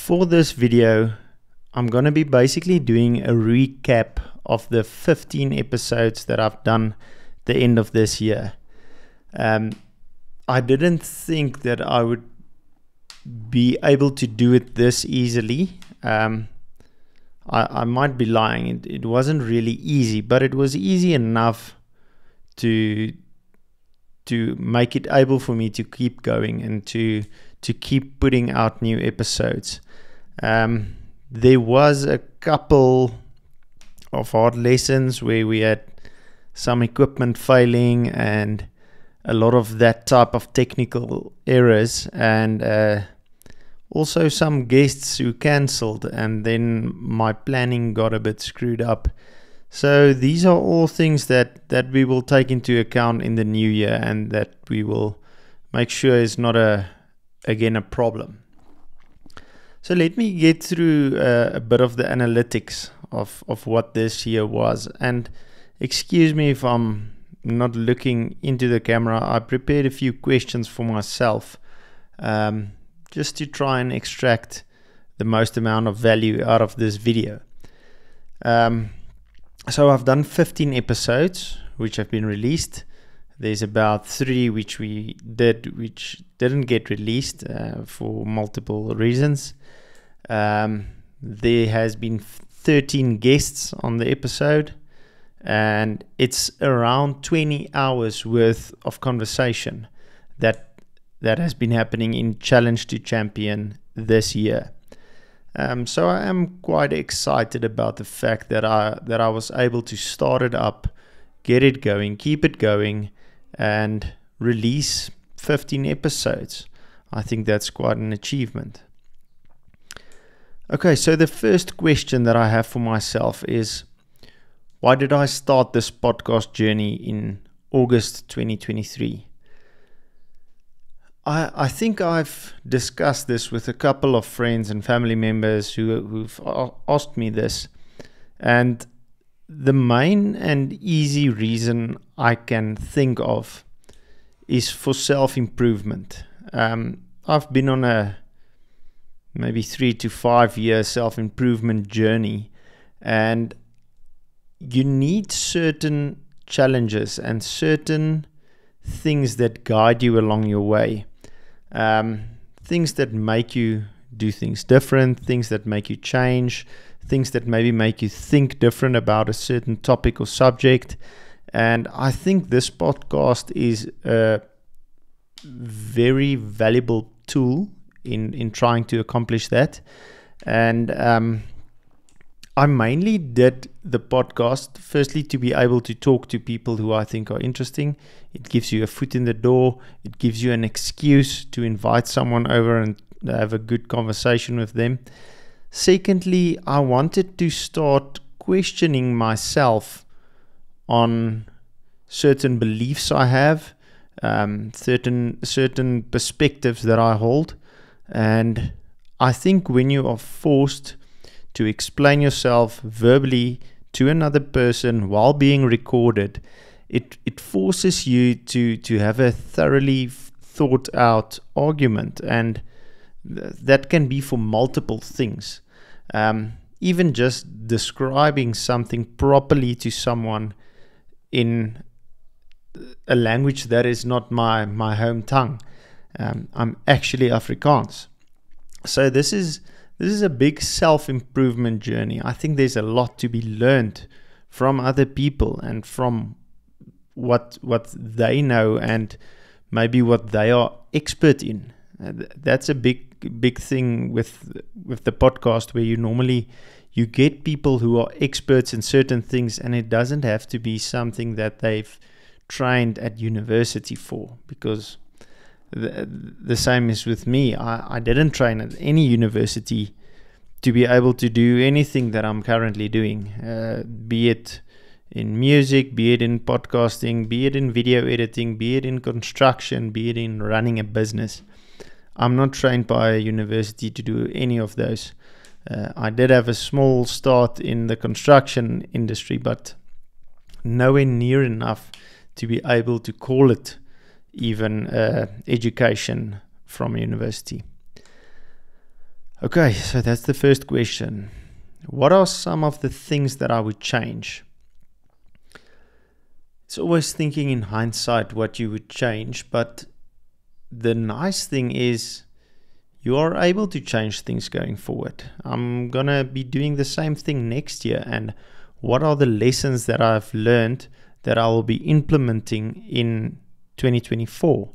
For this video, I'm going to be basically doing a recap of the 15 episodes that I've done the end of this year. I didn't think that I would be able to do it this easily. I might be lying. It wasn't really easy, but it was easy enough to make it able for me to keep going and to keep putting out new episodes. There was a couple of hard lessons where we had some equipment failing and a lot of that type of technical errors, and also some guests who cancelled, and then my planning got a bit screwed up. So these are all things that we will take into account in the new year, and that we will make sure is not again a problem. So let me get through a bit of the analytics of what this year was. And excuse me if I'm not looking into the camera. I prepared a few questions for myself, just to try and extract the most amount of value out of this video. So I've done 15 episodes which have been released. There's about 3 which didn't get released for multiple reasons. There has been 13 guests on the episode, and it's around 20 hours worth of conversation that has been happening in Challenge to Champion this year. So I am quite excited about the fact that I was able to start it up, get it going, keep it going, and release 15 episodes. I think that's quite an achievement. Okay, so the first question that I have for myself is, why did I start this podcast journey in August 2023? I think I've discussed this with a couple of friends and family members who've asked me this, and the main and easy reason I can think of is for self-improvement. I've been on a maybe 3 to 5 year self-improvement journey, and you need certain challenges and certain things that guide you along your way. Things that make you do things different, things that make you change, things that maybe make you think different about a certain topic or subject. And I think this podcast is a very valuable tool in trying to accomplish that. And I mainly did the podcast firstly to be able to talk to people who I think are interesting. It gives you a foot in the door. It gives you an excuse to invite someone over and have a good conversation with them. Secondly, I wanted to start questioning myself on certain beliefs I have, certain perspectives that I hold. And I think when you are forced to explain yourself verbally to another person while being recorded, it forces you to have a thoroughly thought out argument, and that can be for multiple things. Even just describing something properly to someone in a language that is not my home tongue. I'm actually Afrikaans. So this is a big self-improvement journey. I think there's a lot to be learned from other people and from what they know and maybe what they are expert in. That's a big thing with the podcast, where you get people who are experts in certain things, and it doesn't have to be something that they've trained at university for, because the same is with me. I didn't train at any university to be able to do anything that I'm currently doing, be it in music, be it in podcasting, be it in video editing, be it in construction, be it in running a business. I'm not trained by a university to do any of those. I did have a small start in the construction industry, but nowhere near enough to be able to call it even education from a university. Okay, so that's the first question. What are some of the things that I would change? It's always thinking in hindsight what you would change, but the nice thing is you are able to change things going forward. I'm gonna be doing the same thing next year, and what are the lessons that I've learned that I will be implementing in 2024?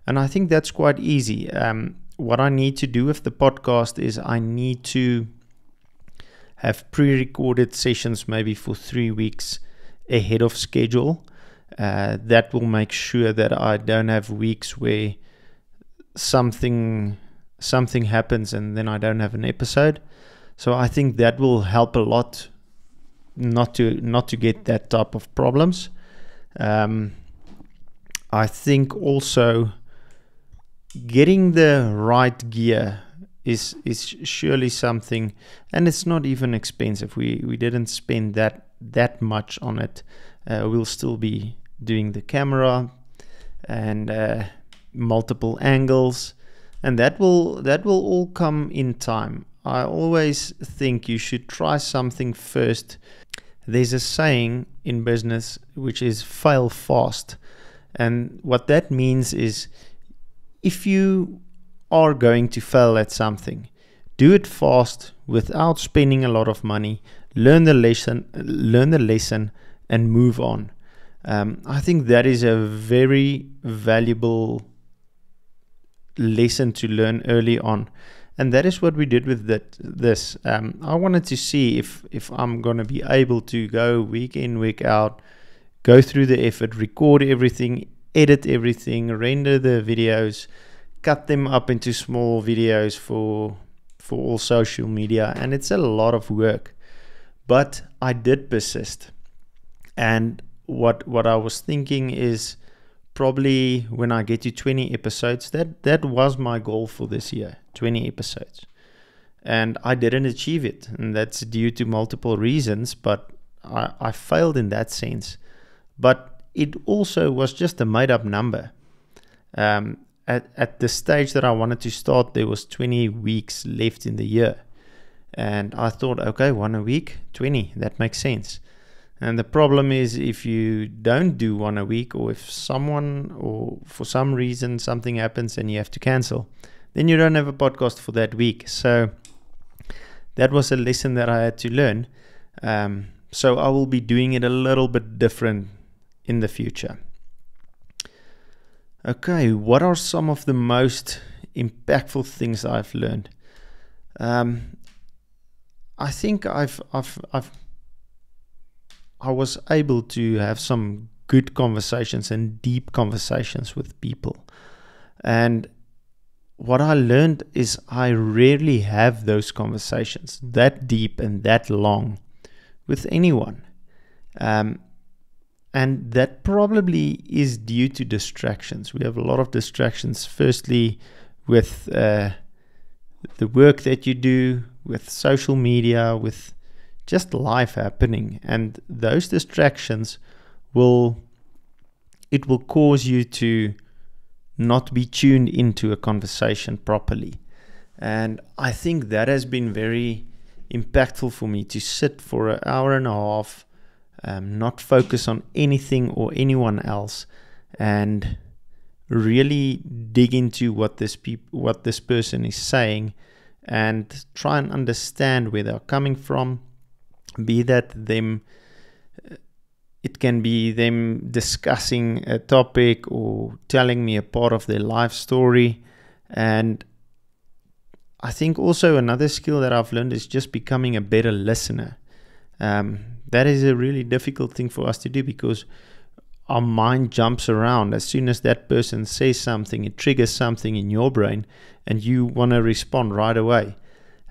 And I think that's quite easy. What I need to do with the podcast is I need to have pre-recorded sessions maybe for 3 weeks ahead of schedule. That will make sure that I don't have weeks where something happens and then I don't have an episode. So I think that will help a lot not to get that type of problems. I think also getting the right gear is surely something, and it's not even expensive. We didn't spend that much on it. We'll still be doing the camera and multiple angles, and that will all come in time. I always think you should try something first. There's a saying in business which is fail fast, and what that means is if you are going to fail at something, do it fast without spending a lot of money. Learn the lesson and move on. I think that is a very valuable lesson to learn early on, and that is what we did with this. I wanted to see if I'm going to be able to go week in, week out, go through the effort, record everything, edit everything, render the videos, cut them up into small videos for all social media, and it's a lot of work. But I did persist, and what I was thinking is probably when I get to 20 episodes, that was my goal for this year, 20 episodes. And I didn't achieve it, and that's due to multiple reasons, but I failed in that sense. But it also was just a made-up number. At the stage that I wanted to start, there was 20 weeks left in the year. And I thought, okay, 1 a week, 20, that makes sense. And the problem is if you don't do 1 a week, or if someone or for some reason something happens and you have to cancel, then you don't have a podcast for that week. So that was a lesson that I had to learn. So I will be doing it a little bit different in the future. Okay, what are some of the most impactful things I've learned? I think I was able to have some good conversations and deep conversations with people. And what I learned is I rarely have those conversations that deep and that long with anyone. And that probably is due to distractions. We have a lot of distractions, firstly with the work that you do, with social media, with just life happening. And those distractions will cause you to not be tuned into a conversation properly. And I think that has been very impactful for me, to sit for an hour and a half, not focus on anything or anyone else, and really dig into what this person is saying, and try and understand where they're coming from. Be that them, it can be them discussing a topic or telling me a part of their life story. And I think also another skill that I've learned is just becoming a better listener. That is a really difficult thing for us to do, because our mind jumps around. As soon as that person says something, it triggers something in your brain and you want to respond right away.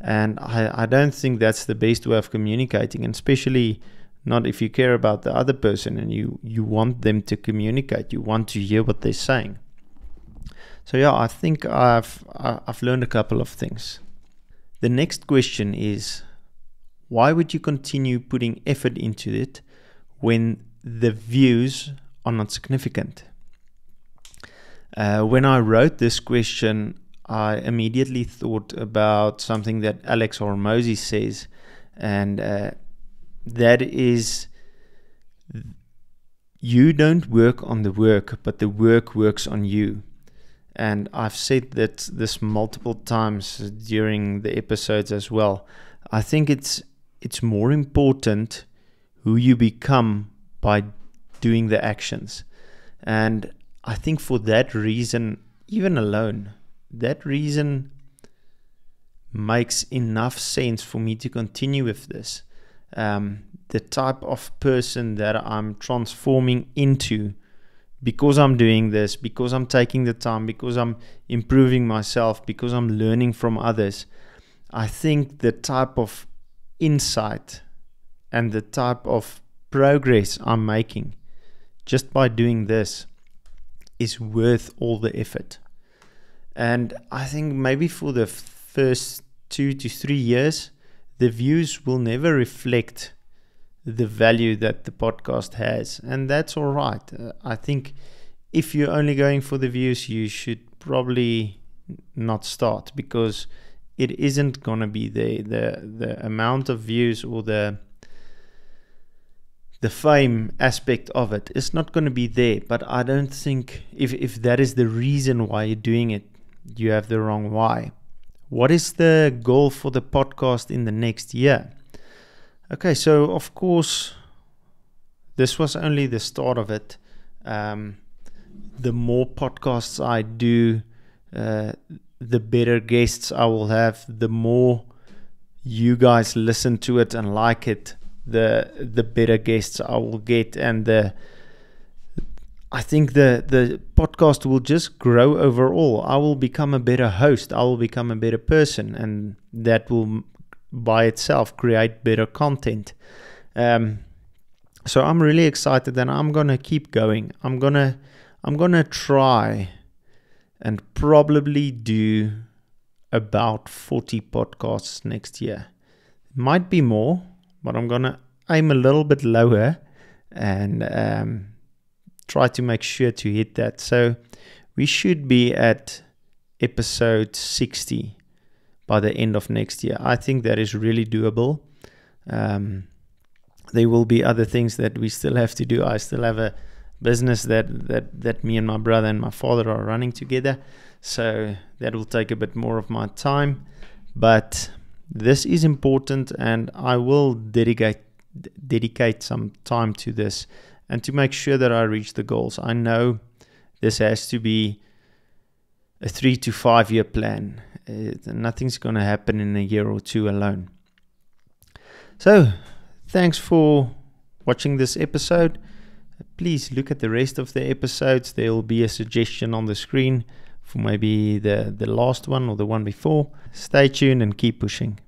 And I don't think that's the best way of communicating, and especially not if you care about the other person and you want them to communicate. You want to hear what they're saying. So yeah, I think I've learned a couple of things. The next question is, why would you continue putting effort into it when the views are not significant? When I wrote this question, I immediately thought about something that Alex Hormozy says, and that is, you don't work on the work, but the work works on you. And I've said that this multiple times during the episodes as well. I think it's more important who you become by doing the actions. And I think for that reason, even alone, that reason makes enough sense for me to continue with this. The type of person that I'm transforming into, because I'm doing this, because I'm taking the time, because I'm improving myself, because I'm learning from others, I think the type of insight and the type of progress I'm making just by doing this is worth all the effort. And I think maybe for the first 2 to 3 years, the views will never reflect the value that the podcast has, and that's all right. I think if you're only going for the views, you should probably not start, because it isn't going to be the amount of views or the fame aspect of it is not going to be there. But I don't think if that is the reason why you're doing it, you have the wrong why. What is the goal for the podcast in the next year? Okay, so of course, this was only the start of it. The more podcasts I do, the better guests I will have, the more you guys listen to it and like it, the better guests I will get, and I think the podcast will just grow overall. I will become a better host, I will become a better person, and that will by itself create better content. So I'm really excited, and I'm gonna keep going. I'm gonna try and probably do about 40 podcasts next year. Might be more, but I'm gonna aim a little bit lower and try to make sure to hit that. So we should be at episode 60 by the end of next year. I think that is really doable. There will be other things that we still have to do. I still have a business that me and my brother and my father are running together, so that will take a bit more of my time. But this is important, and I will dedicate some time to this and to make sure that I reach the goals. I know this has to be a 3 to 5 year plan. Nothing's going to happen in a year or two alone. So, thanks for watching this episode. Please look at the rest of the episodes. There will be a suggestion on the screen for maybe the last one or the one before. Stay tuned and keep pushing.